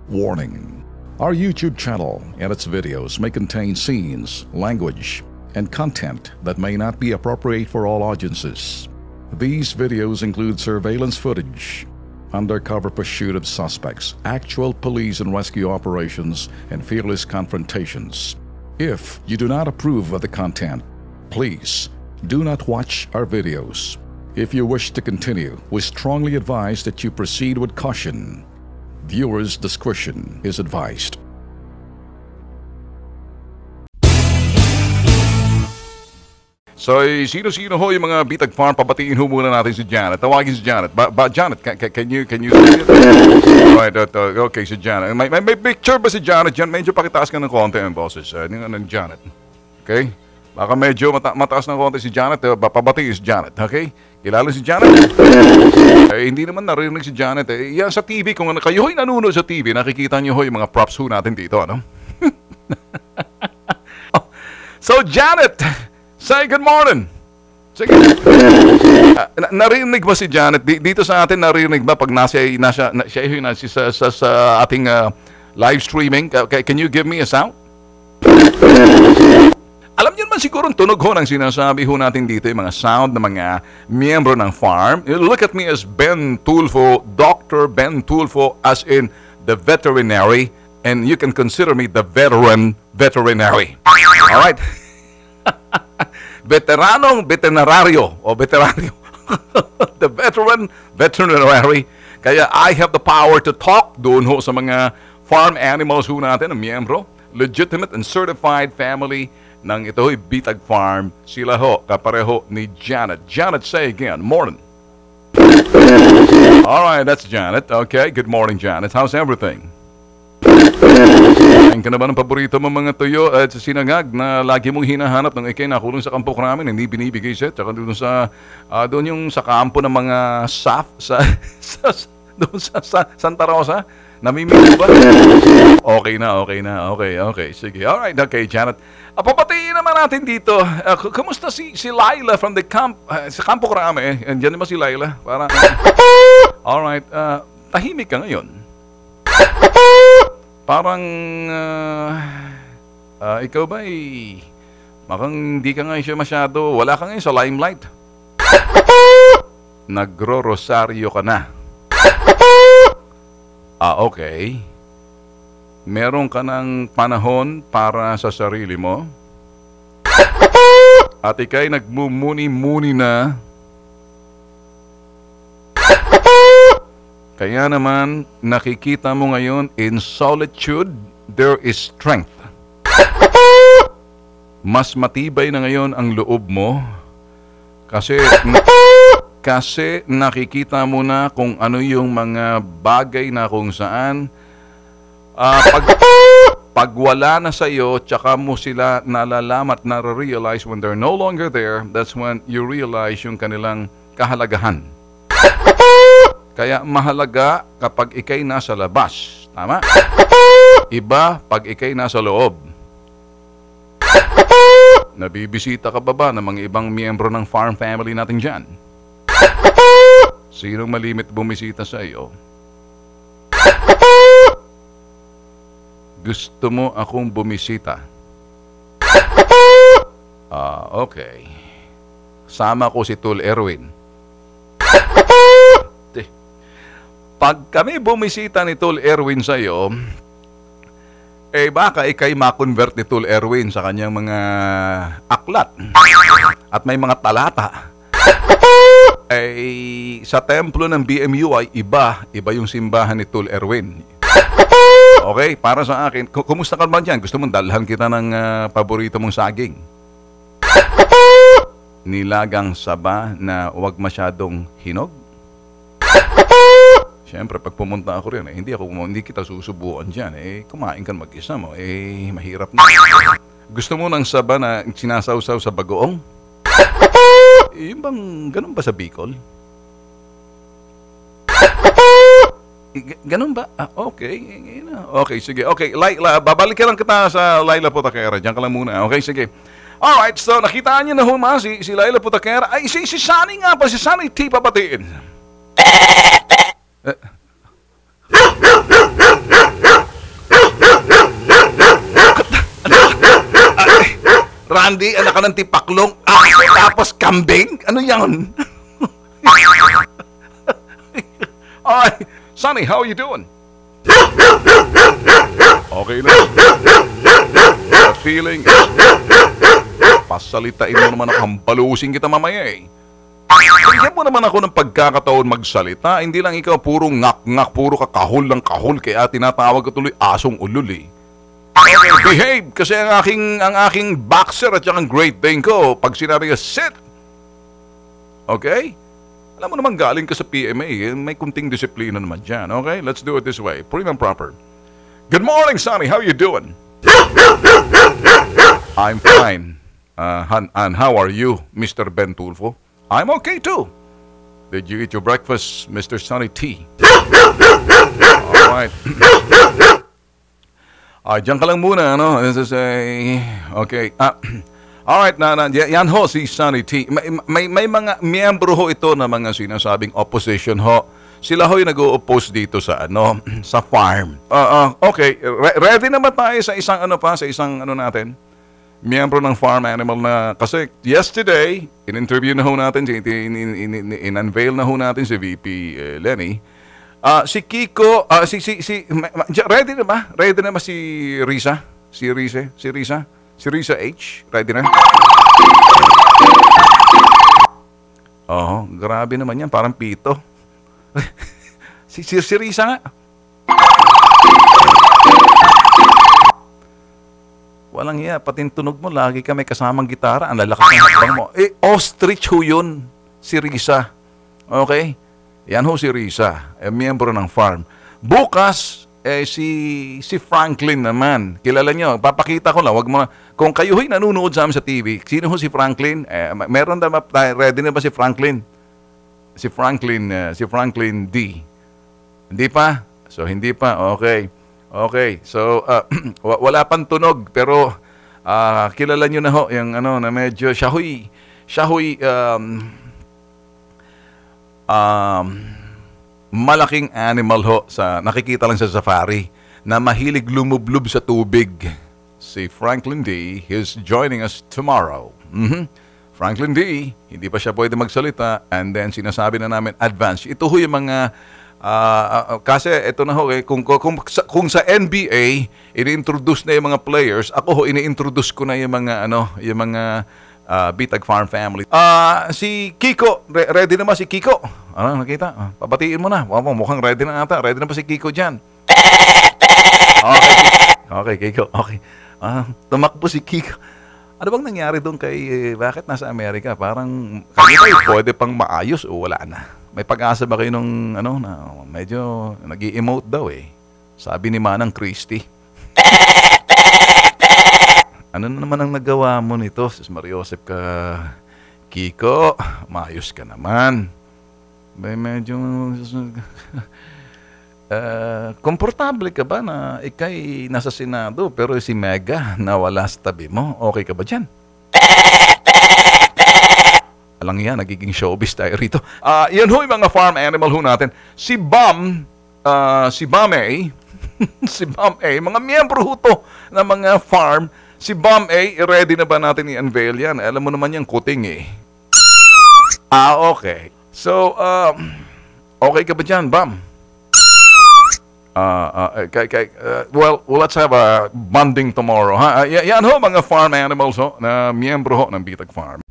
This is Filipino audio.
Warning. Our YouTube channel and its videos may contain scenes, language, and content that may not be appropriate for all audiences. These videos include surveillance footage, undercover pursuit of suspects, actual police and rescue operations, and fearless confrontations. If you do not approve of the content, please do not watch our videos. If you wish to continue, we strongly advise that you proceed with caution. Viewers' discretion is advised. So, sino-sino ho yung mga Bitag Farm? Pabatiin ho muna natin si Janet. Tawagin si Janet. Janet, can you say it? Right, okay, si Janet. May picture ba si Janet dyan? Medyo pakitaas ka ng konti ang boses ng Janet. Okay? Baka medyo mataas ng konti si Janet. Pabatiin si Janet. Okay? Kilala si Janet? Hindi naman narinig si Janet. Yan sa TV, kung kayo ho'y nanonood sa TV, nakikita niyo ho yung mga props ho natin dito, ano? So, Janet, say good morning. Sige. Narinig ba si Janet? Dito sa atin, narinig ba pag siya sa ating live streaming? Can you give me a sound? Alam niyo naman siguro ang tunog ho ng sinasabi ho natin dito, yung mga sound ng mga miyembro ng farm. Look at me as Ben Tulfo, Dr. Ben Tulfo, as in the veterinary, and you can consider me the veterinary. Alright? Veterinaryo, o veteranyo. The veterinary. Kaya I have the power to talk doon ho sa mga farm animals ho natin, ang miyembro. Legitimate and certified family ng ito ho'y Bitag Farm. Sila ho, kapareho ni Janet. Janet, say again, morning. Alright, that's Janet. Okay, good morning, Janet. How's everything? Kain ka na ba ng paborito mo mga tuyo at sinangag na lagi mong hinahanap nung ikay nakulong sa kampo namin, hindi binibigay siya? Tsaka doon yung sa kampo ng mga doon sa Santa Rosa? Namimili ba? Okay na. Okay. Sige. Alright, okay, Janet. Papatiin naman natin dito. Kumusta si Laila from the camp, sa Kampo Krame? Andiyan naman si Laila. Alright, tahimik ka ngayon. Parang, ikaw ba makang hindi ka ngayon masyado, wala ka ngayon sa limelight. Nagro-rosaryo ka na. Okay. Meron ka ng panahon para sa sarili mo? At ika'y nagmumuni-muni na? Kaya naman, nakikita mo ngayon, in solitude, there is strength. Mas matibay na ngayon ang loob mo kasi nakikita mo na kung ano yung mga bagay na kung saan pag wala na sa iyo, tsaka mo sila nalalaman at nare-realize when they're no longer there, that's when you realize yung kanilang kahalagahan. Kaya mahalaga kapag ikay nasa labas. Tama? Iba pag ikay nasa loob. Nabibisita ka ba ng mga ibang miyembro ng farm family natin dyan? Sinong malimit bumisita sa iyo? Gusto mo akong bumisita? Okay. Sama ko si Tul Erwin. Pag kami bumisita ni Tul Erwin sa iyo, baka ikay makonvert ni Tul Erwin sa kanyang mga aklat at may mga talata. Sa templo ng BMU ay iba yung simbahan ni Tul Erwin. Okay, para sa akin, kumusta ka ba dyan? Gusto mong dalhan kita ng paborito mong saging? Nilagang saba na wag masyadong hinog? Siyempre, pag pumunta ako rin, hindi kita susubuan dyan. Kumain ka mag-isa mo, mahirap na. Gusto mo ng saba na sinasawsaw sa bagoong? Yung bang, ganun ba sa Bicol? Ganun ba? Okay. Okay, sige. Okay, Laila, babalik ka lang kita sa Laila Putakera. Diyan ka lang muna. Okay, sige. Alright, so nakita niyo na huma si Laila Putakera. Ay, si Sunny nga pa. Si Sunny T papatiin. Randy, anak ka ng tipaklong. Tapos kambing? Ano yan? Alright. Sonny, how are you doing? Okay na. The feeling is... Pasalitain mo naman ako. Hampalusin kita mamaya eh. Bigyan mo naman ako ng pagkakataon magsalita. Hindi lang ikaw puro ngak-ngak, puro ka kahol ng kahol. Kaya tinatawag ko tuloy asong ulul eh. Okay, behave. Kasi ang aking boxer at yung Great Dane ko, pag sinabi ka, sit. Okay? Alam mo naman galing ka sa PMA. May kunting disiplina naman dyan. Okay? Let's do it this way. Prim and proper. Good morning, Sonny. How you doing? I'm fine. And how are you, Mr. Ben Tulfo? I'm okay too. Did you eat your breakfast, Mr. Sonny T? Alright. Diyan ka lang muna, ano? This is a... Okay. Alright, yan ho si Sonny T. May mga miyembro ho ito na mga sinasabing opposition ho. Sila ho yung nag-o-oppose dito sa ano, sa farm. Okay, ready na ba tayo sa isang ano pa, sa isang ano natin? Miyembro ng farm animal na, kasi yesterday, in-interview na ho natin, in-unveil na ho natin si VP Lenny. Si Kiko, ready na ba? Ready na ba si Risa? Si Risa H? Ready na? Grabe naman yan, parang pito. si Risa nga. Walang iya, pati tunog mo, lagi ka may kasamang gitara, ang lalakas ng hakbang mo. Ostrich ho yun, si Risa. Okay? Yan ho si Risa, miyembro ng farm. Bukas, si Franklin naman. Kilala nyo, papakita ko lang, wag mo na. Kung kayo ho'y nanonood sa amin sa TV, sino ho si Franklin? Meron na ba, ready na ba si Franklin? Si Franklin D. Hindi pa? So, hindi pa. Okay. Okay. So, wala pang tunog, pero kilala nyo na ho, yung ano, na medyo, siya ho'y, malaking animal ho, nakikita lang sa safari, na mahilig lumublob sa tubig. Si Franklin D. is joining us tomorrow. Franklin D., hindi pa siya pwede magsalita, and then sinasabi na namin advance. Ito ho yung mga kasi ito na ho kung sa NBA ini-introduce na yung mga players, ako ho ini-introduce ko na yung mga Bitag Farm family. Si Kiko, ready na ba si Kiko? Ano, nakita? Pabatiin mo na. Wow, mukhang ready na ata. Ready na ba si Kiko dyan? Okay, Kiko. Okay. Tumakbo si Kiko. Ano bang nangyari doon bakit nasa Amerika? Parang kayo pwede pang maayos o wala na? May pag-asa ba kayo nung na medyo nag-i-emote daw eh. Sabi ni Manang Christie. Ano na naman ang nagawa mo nito? Sis Mariosep ka, Kiko, maayos ka naman. Medyo komportable ka ba na ikay nasa Senado pero si Mega nawala sa tabi mo? Okay ka ba dyan? Alang yan, nagiging showbiz tayo rito. Yan ho yung mga farm animal ho natin. Si Bam A, si Bam A, mga miyembro ho to na mga farm. Si Bam A, ready na ba natin i-unveil yan? Alam mo naman yung kuting eh. Okay. So, okay ka ba dyan, Bam? Well, let's have a bonding tomorrow. Yan ho, mga farm animals ho, na miyembro ho ng Bitag Farm.